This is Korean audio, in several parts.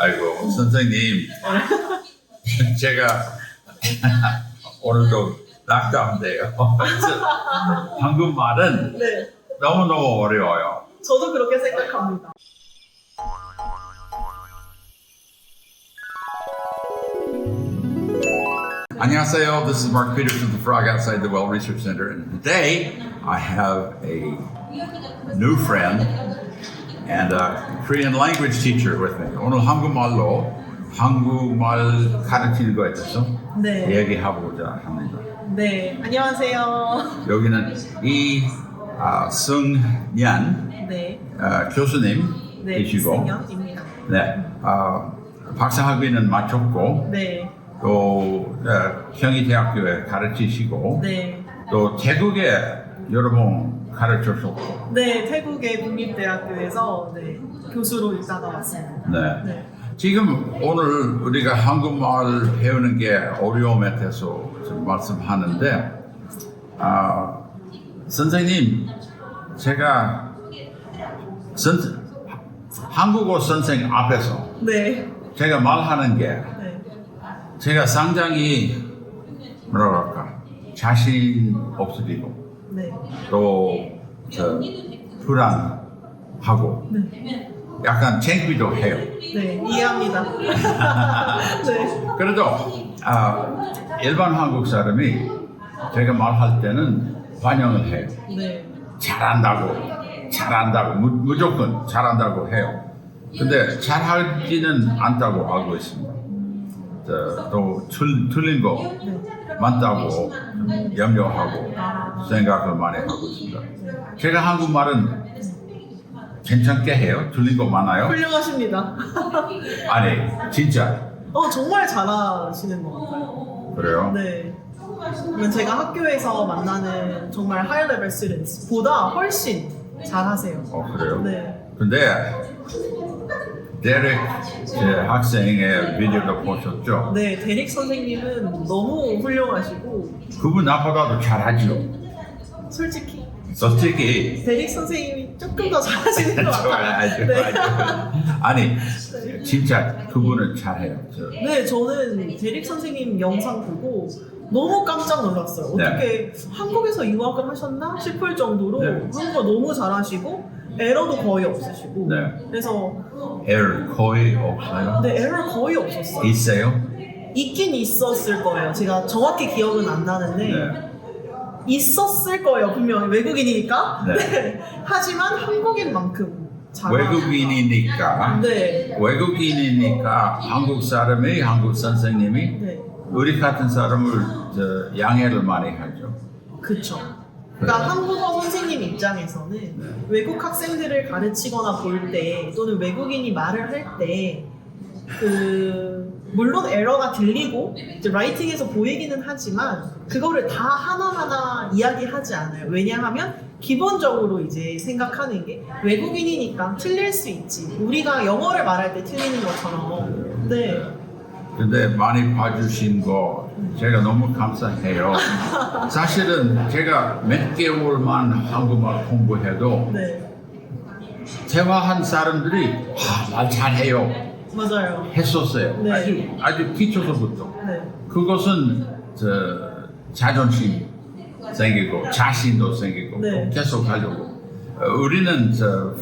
아이고 선생님 제가 오늘도 락다운돼요. 한국말은 네, 너무너무 어려워요. 저도 그렇게 생각합니다. 안녕하세요. This is Mark Peters from the Frog Outside the Well Research Center, and today I have a new friend and a Korean language teacher with me. 오늘 한국말 가르치는 거에 대해서 네, 얘기해보자 합니다. 네, 안녕하세요. 여기는 이승년 네, 교수님이시고, 이승연입니다. 네, 박사학위는 마쳤고, 네, 또 경희대학교에 가르치시고, 네, 또 태국에 여러 번 가르치셨고, 네, 태국의 국립대학교에서 네, 교수로 있다가 왔습니다. 네. 네, 지금 오늘 우리가 한국말 배우는 게 어려움에 대해서 좀 말씀하는데, 선생님, 제가 한국어 선생 앞에서 네, 제가 말하는 게 네, 제가 상당히 뭐랄까 자신 없어지고 네, 또 불안하고 네, 약간 창피도 해요. 네, 이해합니다. 네, 그래도 일반 한국 사람이 제가 말할 때는 반영을 해요. 네, 잘한다고 무조건 잘한다고 해요. 근데 잘하지는 않다고 알고 있습니다. 또 틀린 거 네, 많다고 염려하고 생각을 많이 하고 있습니다. 제가 한국말은 괜찮게 해요? 틀린 거 많아요? 훌륭하십니다. 아니 진짜 정말 잘하시는 것 같아요. 그래요? 네. 그러면 제가 학교에서 만나는 정말 하이 레벨 스튜던트보다 훨씬 잘하세요. 그래요? 네. 근데 데렉 제 학생의 비디오도 보셨죠? 네, 데릭 선생님은 너무 훌륭하시고 그분 나보다도 잘하죠. 솔직히 데릭 선생님이 조금 더 잘하시는 것 같아요. 네. 아니 진짜 그분은 잘해요. 네, 저는 데릭 선생님 영상 보고 너무 깜짝 놀랐어요. 어떻게 한국에서 유학을 하셨나 싶을 정도로 네. 한국어 너무 잘하시고 에러도 거의 없으시고 네. 그래서 에러 거의 없어요? 네, 에러 거의 없었어요. 있어요? 있긴 있었을 거예요. 제가 정확히 기억은 안 나는데 네. 있었을 거예요. 분명히 외국인이니까. 네. 네. 하지만 한국인만큼 잘하고 외국인이니까 네, 외국인이니까 한국 사람이 한국 선생님이 네, 우리 같은 사람을 양해를 많이 하죠. 그쵸. 그러니까 한국어 선생님 입장에서는 네. 외국 학생들을 가르치거나 볼 때 또는 외국인이 말을 할 때 물론 에러가 들리고 이제 라이팅에서 보이기는 하지만 그거를 다 하나하나 이야기하지 않아요. 왜냐하면 기본적으로 이제 생각하는 게 외국인이니까 틀릴 수 있지. 우리가 영어를 말할 때 틀리는 것처럼. 네. 근데 많이 봐주신 거 제가 너무 감사해요. 사실은 제가 몇 개월만 한국말 공부해도 네. 대화한 사람들이 말 잘해요 맞아요. 했었어요. 네. 아주 기초서부터. 네. 그것은 자존심 생기고 자신도 생기고 네. 계속 하려고. 우리는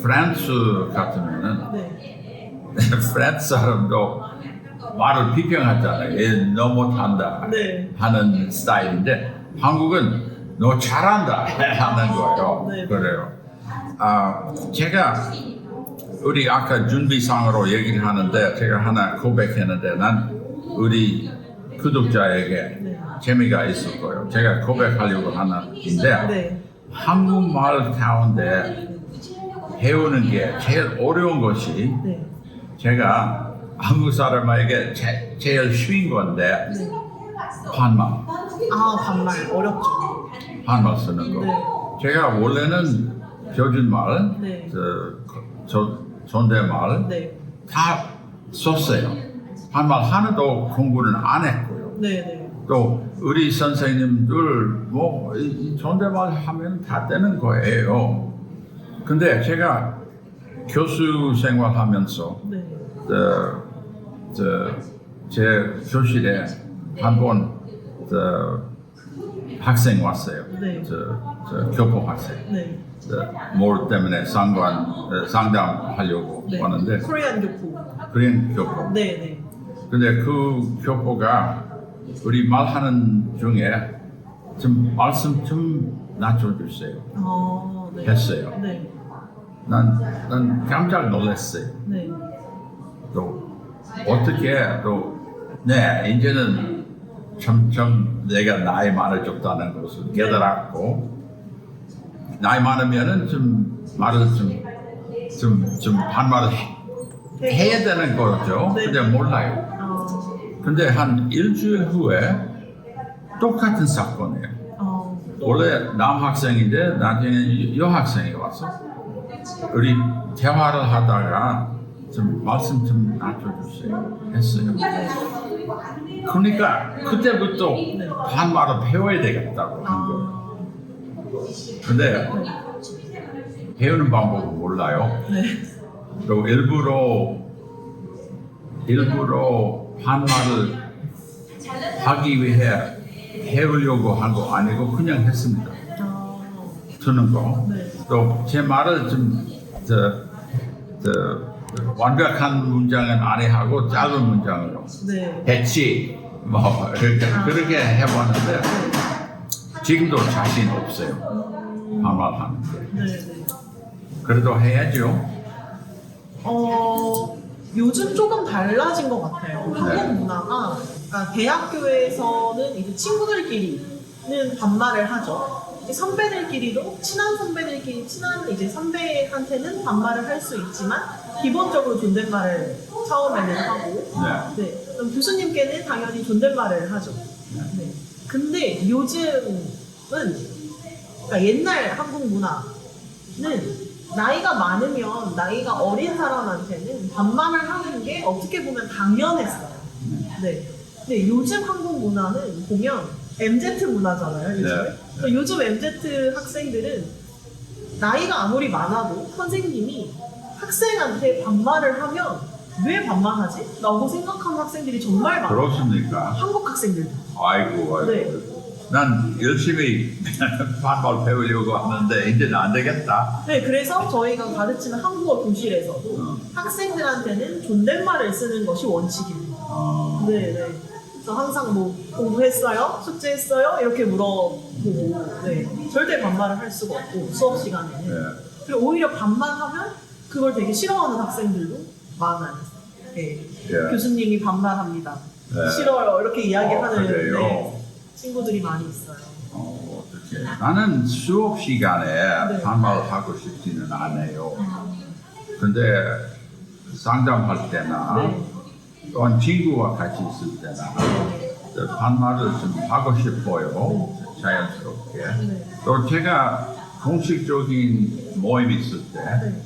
프랑스 같으면은 네. 프랑스 사람도 말을 비평하잖아요. 얘 너무 못한다 네. 하는 스타일인데 한국은 너 잘한다 하는 거예요. 네. 그래요. 제가 우리 아까 준비상으로 얘기를 하는데 제가 하나 고백했는데 난 우리 구독자에게 네. 재미가 있을 거예요. 제가 고백하려고 하는데 네. 한국말 가운데 배우는 게 제일 어려운 것이 네. 제가 한국 사람에게 제일 쉬운 건데 네. 반말 반말 어렵죠. 반말 쓰는 거. 네. 제가 원래는 표준말, 네. 존댓말 네. 다 썼어요. 반말 하나도 공부는 안 했고요. 네. 네. 또 우리 선생님들 이 존댓말 하면 다 되는 거예요. 근데 제가 교수 생활하면서 네. 제 교실에 한 번 학생 왔어요. 네. 교포 학생. 네. 뭘 때문에 상담하려고 네. 왔는데 코리안 교포. 그린 교포. 네, 네. 근데 그 교포가 우리 말하는 중에 좀 말씀 좀 낮춰주세요. 네. 했어요. 네. 난 깜짝 놀랐어요. 네. 또 어떻게 네 이제는 점점 내가 나이 많아졌다는 것을 깨달았고 나이 많으면은 좀 말을 좀 반말을 해야 되는 거죠. 네. 근데 몰라요. 근데 한 일주일 후에 똑같은 사건이에요. 원래 남학생인데 나중에 여학생이 와서 우리 대화를 하다가 좀 말씀 좀 낮춰주세요 했어요. 그러니까 그때부터 반말을 배워야 되겠다고 한 거예요. 근데 배우는 방법을 몰라요. 네. 또 일부러 반말을 하기 위해 배우려고 한 거 아니고 그냥 했습니다. 듣는 거. 네. 또 제 말을 좀 완벽한 문장은 안 하고 짧은 문장으로 네. 했지 뭐 그렇게 해봤는데 지금도 자신 없어요. 반말하는 거. 네. 네. 그래도 해야죠. 요즘 조금 달라진 것 같아요. 네. 한국 문화가 그러니까 대학교에서는 이제 친구들끼리는 반말을 하죠. 이제 선배들끼리도 친한 선배들끼리 친한 이제 선배한테는 반말을 할 수 있지만 기본적으로 존댓말을 처음에는 하고 네. 그럼 교수님께는 당연히 존댓말을 하죠. 네. 근데 요즘은 그러니까 옛날 한국 문화는 나이가 많으면 나이가 어린 사람한테는 반말을 하는 게 어떻게 보면 당연했어요. 네. 근데 요즘 한국 문화는 보면 MZ 문화잖아요. 요즘에. 네. 요즘 MZ 학생들은 나이가 아무리 많아도 선생님이 학생한테 반말을 하면 왜 반말하지? 라고 생각하는 학생들이 정말 많아요. 그렇습니까? 한국 학생들도. 아이고. 네. 난 열심히 반말 배우려고 하는데 이제는 안 되겠다. 네, 그래서 저희가 가르치는 한국어 교실에서도 학생들한테는 존댓말을 쓰는 것이 원칙입니다. 네, 네. 그래서 항상 뭐 공부했어요? 숙제했어요? 이렇게 물어보고, 네. 절대 반말을 할 수가 없고 수업 시간에는. 네. 그리고 오히려 반말하면 그걸 되게 싫어하는 학생들도 많아요. 네. 교수님이 반말합니다. 싫어요. 이렇게 이야기하는 그래요? 네. 친구들이 많이 있어요. 어떻게? 나는 수업 시간에 네. 반말을 하고 싶지는 않아요. 근데 상담할 때나 네. 또한 친구와 같이 있을 때나 반말을 좀 하고 싶어요. 자연스럽게. 네. 또 제가 공식적인 모임 있을 때 네.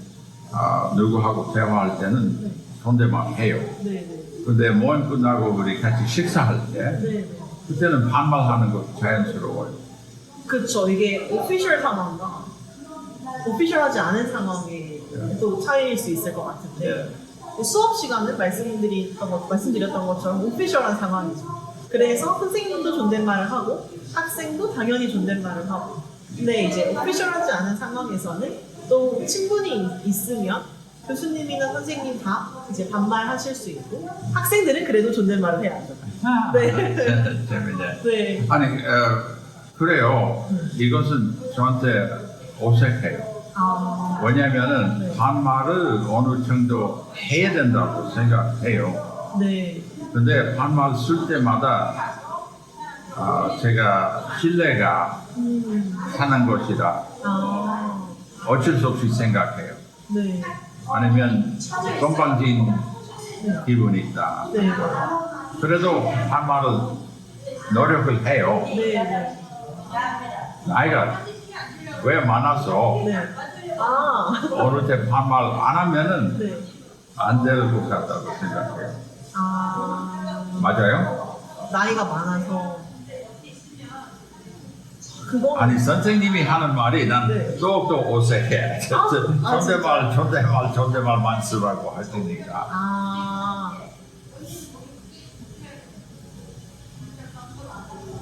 누구하고 대화할 때는 존댓말 해요. 네. 네. 근데 모임 끝나고 우리 같이 식사할 때 네. 그때는 반말하는 것도 자연스러워요. 그렇죠. 이게 오피셜 상황과 오피셜하지 않은 상황의 또 차이일 수 있을 것 같은데 수업 시간은 말씀드렸던 것처럼 오피셜한 상황이죠. 그래서 선생님도 존댓말을 하고 학생도 당연히 존댓말을 하고 근데 이제 오피셜하지 않은 상황에서는 또 친분이 있으면 교수님이나 선생님 다 이제 반말하실 수 있고 학생들은 그래도 존댓말을 해야 하죠. 네. 재밌네. 네. 아니 그래요. 이것은 저한테 어색해요. 왜냐하면은 반말을 어느 정도 해야 된다고 생각해요. 네. 근데 반말 쓸 때마다 제가 신뢰가 사는 것이라 어쩔 수 없이 생각해요. 네. 아니면 건방진 기분이 있다. 네. 그래도 반말을 노력을 해요. 네. 네. 나이가 왜 많아서 네. 어느 때 반말 안 하면은 네. 안 될 것 같다고 생각해요. 맞아요? 나이가 많아서 그거 아니 선생님이 하는 말이 난 네. 또 어색해. 존댓말만 쓰라고 할 테니까.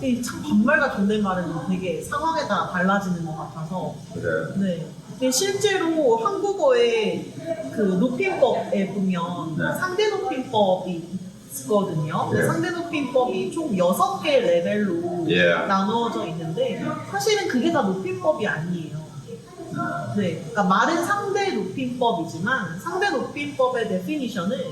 이 참 반말과 존댓말은 되게 상황에 따라 달라지는 것 같아서 그래. 네. 근데 실제로 한국어의 그 높임법에 보면 네. 상대 높임법이 있거든요. 예. 상대 높임법이 총 6개 레벨로 예. 나누어져 있는데 사실은 그게 다 높임법이 아니에요. 네. 그러니까 말은 상대 높임법이지만 상대 높임법의 데피니션을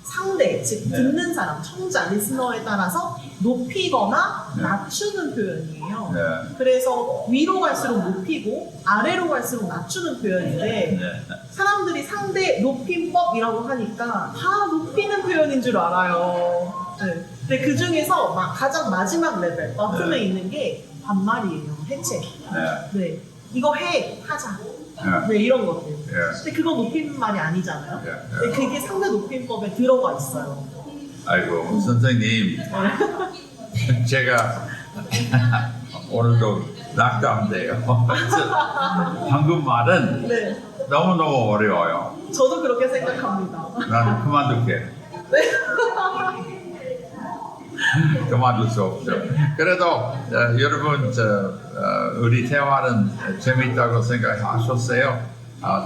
상대, 즉 네. 듣는 사람, 청자, 리스너에 따라서 높이거나 네. 낮추는 표현이에요. 네. 그래서 위로 갈수록 높이고 아래로 갈수록 낮추는 표현인데 네. 사람들이 상대 높임법이라고 하니까 다 높이는 표현인 줄 알아요. 네. 근데 그 중에서 가장 마지막 레벨, 버튼에 네. 있는 게 반말이에요. 해체. 네. 네. 이거 해, 하자. 네. 네, 이런 것들. 예. 근데 그거 높임말이 아니잖아요. 예. 근데 그게 상대 높임법에 들어가 있어요. 아이고 선생님 제가 오늘도 낙담돼요. 한국말은 네. 너무너무 어려워요. 저도 그렇게 생각합니다. 나는 그만둘게. 그만둘 수 없죠. 그래도 여러분 우리 대화는 재미있다고 생각하셨어요?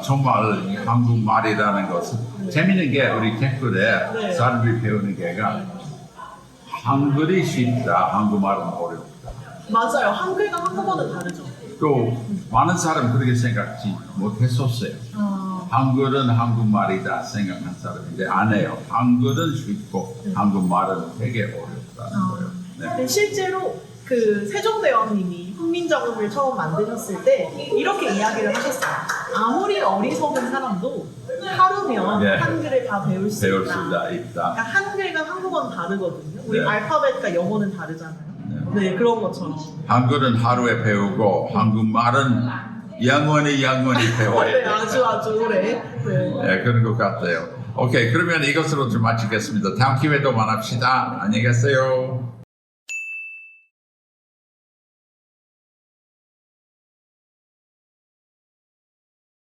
정말 한국말이라는 것은 재밌는 게 우리 댓글에 네. 사람들이 배우는 게가 한글이 쉽다, 한국말은 어렵다. 맞아요. 한글과 한국어는 다르죠. 또 많은 사람 그렇게 생각지 못했었어요. 한글은 한국말이다 생각한 사람인데 안 해요. 한글은 쉽고 한국말은 되게 어렵다는 거예요. 네. 근데 실제로 그 세종대왕님이 훈민정음을 처음 만드셨을 때 이렇게 이야기를 하셨어요. 아무리 어리석은 사람도 하루면 네. 한글을 다 배울 수 배울 있다. 수가 있다. 그러니까 한글과 한국어는 다르거든요. 우리 네. 알파벳과 영어는 다르잖아요. 네, 그런 것처럼. 한글은 하루에 배우고 한국말은 영원히 배워야 네, 돼요. 아주 오래. 네. 네, 그런 것 같아요. 오케이, 그러면 이것으로 좀 마치겠습니다. 다음 기회에 또 만납시다. 안녕히 계세요.